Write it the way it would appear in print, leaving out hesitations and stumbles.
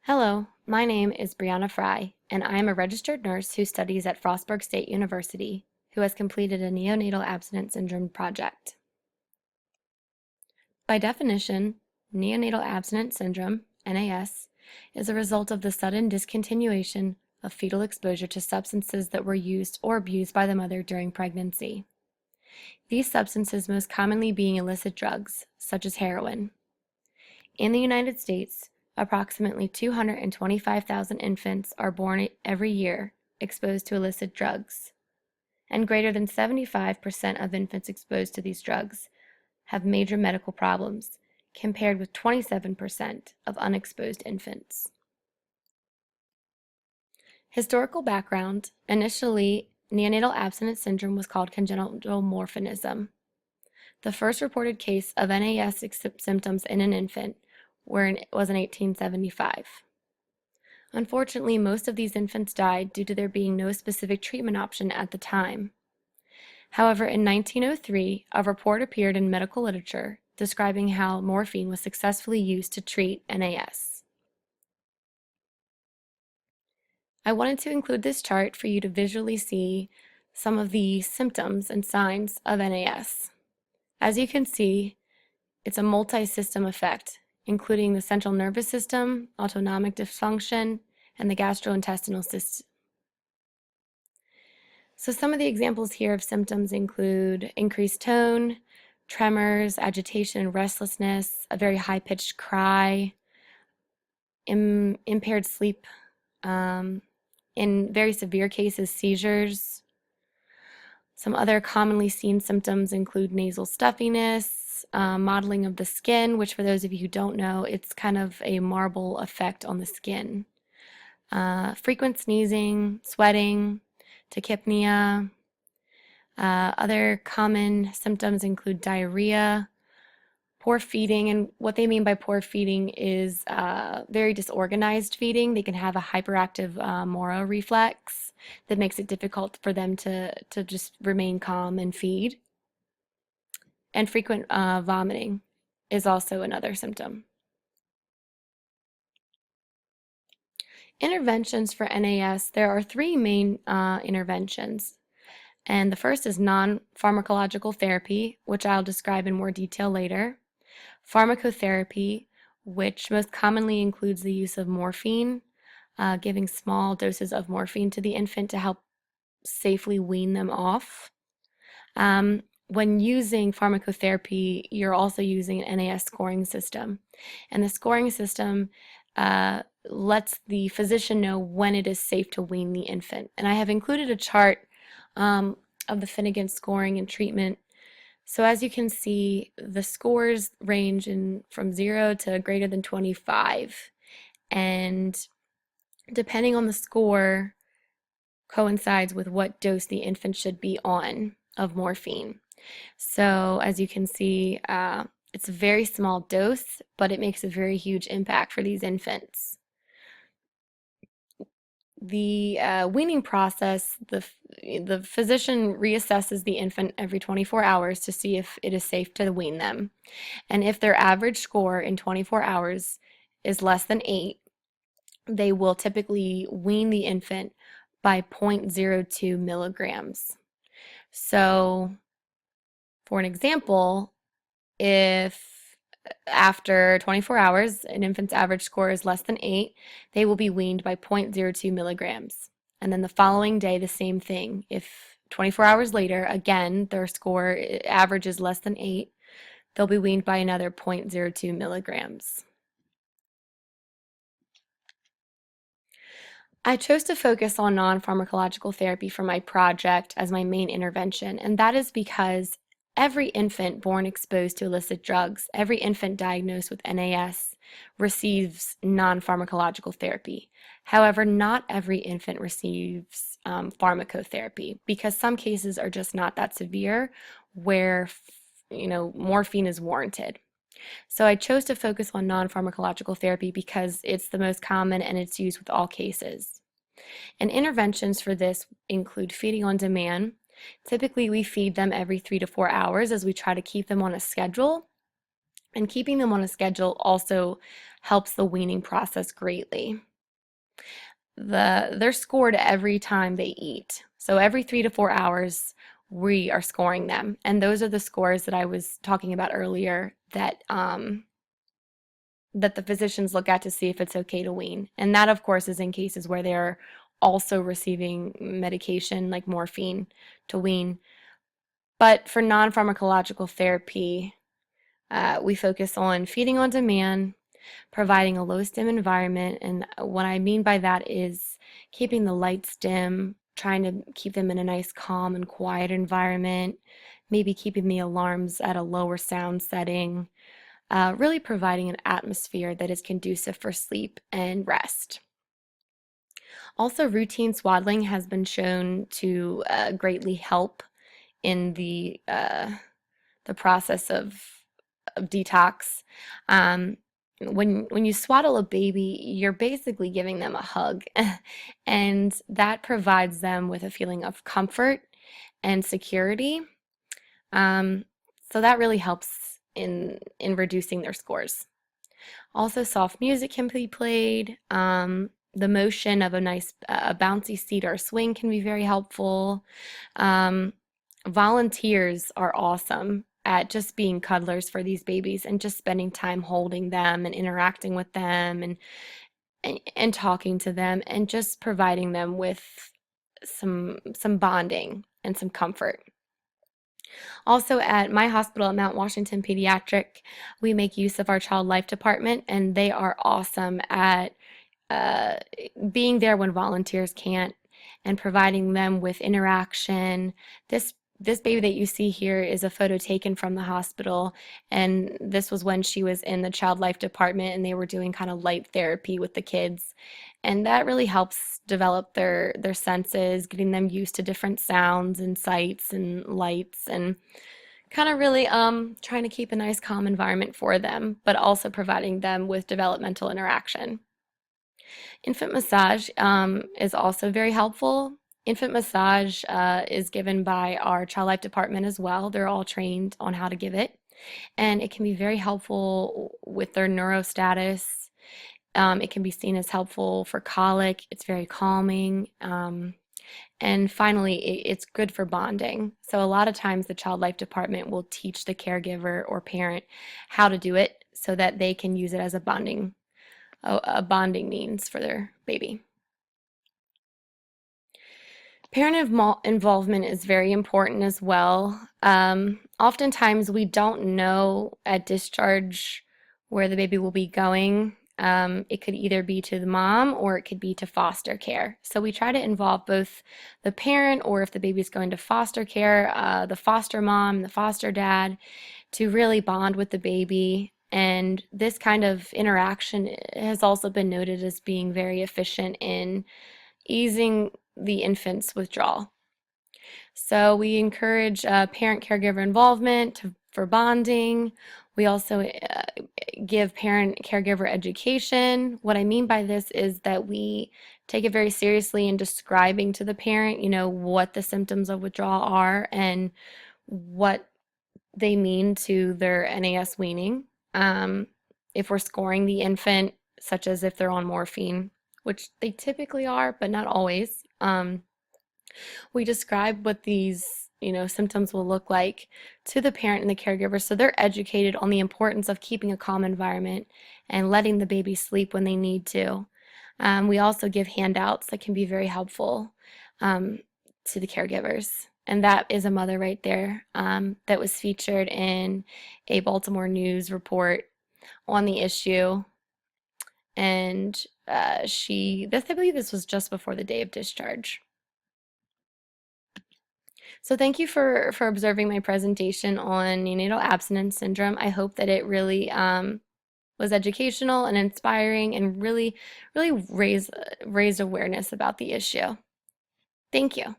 Hello, my name is Brianna Fry, and I am a registered nurse who studies at Frostburg State University, who has completed a neonatal abstinence syndrome project. By definition, neonatal abstinence syndrome, NAS, is a result of the sudden discontinuation of fetal exposure to substances that were used or abused by the mother during pregnancy. These substances most commonly being illicit drugs, such as heroin. In the United States, approximately 225,000 infants are born every year exposed to illicit drugs, and greater than 75% of infants exposed to these drugs have major medical problems, compared with 27% of unexposed infants. Historical background: initially, neonatal abstinence syndrome was called congenital morphinism. The first reported case of NAS symptoms in an infant was in 1875. Unfortunately, most of these infants died due to there being no specific treatment option at the time. However, in 1903, a report appeared in medical literature describing how morphine was successfully used to treat NAS. I wanted to include this chart for you to visually see some of the symptoms and signs of NAS. As you can see, it's a multi-system effect, including the central nervous system, autonomic dysfunction, and the gastrointestinal system. So some of the examples here of symptoms include increased tone, tremors, agitation, restlessness, a very high-pitched cry, impaired sleep, in very severe cases, seizures. Some other commonly seen symptoms include nasal stuffiness, mottling of the skin, which for those of you who don't know, it's kind of a marble effect on the skin. Frequent sneezing, sweating, tachypnea. Other common symptoms include diarrhea, poor feeding, and what they mean by poor feeding is very disorganized feeding. They can have a hyperactive Moro reflex that makes it difficult for them to just remain calm and feed. And frequent vomiting is also another symptom. Interventions for NAS, there are three main interventions. And the first is non-pharmacological therapy, which I'll describe in more detail later. Pharmacotherapy, which most commonly includes the use of morphine, giving small doses of morphine to the infant to help safely wean them off. When using pharmacotherapy, you're also using an NAS scoring system. And the scoring system lets the physician know when it is safe to wean the infant. And I have included a chart of the Finnegan scoring and treatment. So as you can see, the scores range from 0 to greater than 25. And depending on the score, coincides with what dose the infant should be on of morphine. So as you can see, it's a very small dose, but it makes a very huge impact for these infants. The weaning process, the physician reassesses the infant every 24 hours to see if it is safe to wean them. And if their average score in 24 hours is less than 8, they will typically wean the infant by 0.02 milligrams. So, for an example, if after 24 hours an infant's average score is less than 8, they will be weaned by 0.02 milligrams. And then the following day, the same thing. If 24 hours later, again, their score average is less than 8, they'll be weaned by another 0.02 milligrams. I chose to focus on non-pharmacological therapy for my project as my main intervention, and that is because every infant born exposed to illicit drugs, every infant diagnosed with NAS receives non-pharmacological therapy. However, not every infant receives pharmacotherapy because some cases are just not that severe where morphine is warranted. So I chose to focus on non-pharmacological therapy because it's the most common and it's used with all cases. And interventions for this include feeding on demand. Typically, we feed them every 3 to 4 hours as we try to keep them on a schedule. And keeping them on a schedule also helps the weaning process greatly. They're scored every time they eat. So every 3 to 4 hours, we are scoring them. And those are the scores that I was talking about earlier that the physicians look at to see if it's okay to wean. And that, of course, is in cases where they're also receiving medication like morphine to wean. But for non-pharmacological therapy, we focus on feeding on demand, providing a low stim environment. And what I mean by that is keeping the lights dim, trying to keep them in a nice, calm, and quiet environment, maybe keeping the alarms at a lower sound setting, really providing an atmosphere that is conducive for sleep and rest. Also, routine swaddling has been shown to greatly help in the process of detox. Um, when you swaddle a baby, you're basically giving them a hug, and that provides them with a feeling of comfort and security. Um, so that really helps in reducing their scores. Also, soft music can be played. The motion of a nice bouncy seat or swing can be very helpful. Um, Volunteers are awesome at just being cuddlers for these babies and just spending time holding them and interacting with them and talking to them and just providing them with some bonding and some comfort. Also, at my hospital at Mount Washington Pediatric, we make use of our child life department, and they are awesome at uh, being there when volunteers can't and providing them with interaction. This baby that you see here is a photo taken from the hospital, and this was when she was in the child life department, and they were doing kind of light therapy with the kids, and that really helps develop their senses, getting them used to different sounds and sights and lights, and kind of really trying to keep a nice calm environment for them, but also providing them with developmental interaction. Infant massage is also very helpful. Infant massage is given by our child life department as well. They're all trained on how to give it, and it can be very helpful with their neurostatus. It can be seen as helpful for colic. It's very calming. And finally, it's good for bonding. So a lot of times the child life department will teach the caregiver or parent how to do it so that they can use it as a bonding means for their baby. Parent involvement is very important as well. Oftentimes we don't know at discharge where the baby will be going. It could either be to the mom or it could be to foster care. So we try to involve both the parent, or if the baby's going to foster care, the foster mom, the foster dad, to really bond with the baby. And this kind of interaction has also been noted as being very efficient in easing the infant's withdrawal. So we encourage parent caregiver involvement for bonding. We also give parent caregiver education. What I mean by this is that we take it very seriously in describing to the parent, what the symptoms of withdrawal are and what they mean to their NAS weaning. If we're scoring the infant, such as if they're on morphine, which they typically are, but not always. We describe what these, symptoms will look like to the parent and the caregiver so they're educated on the importance of keeping a calm environment and letting the baby sleep when they need to. We also give handouts that can be very helpful to the caregivers. And that is a mother right there that was featured in a Baltimore News report on the issue. And I believe this was just before the day of discharge. So thank you for observing my presentation on neonatal abstinence syndrome. I hope that it really was educational and inspiring and really raised awareness about the issue. Thank you.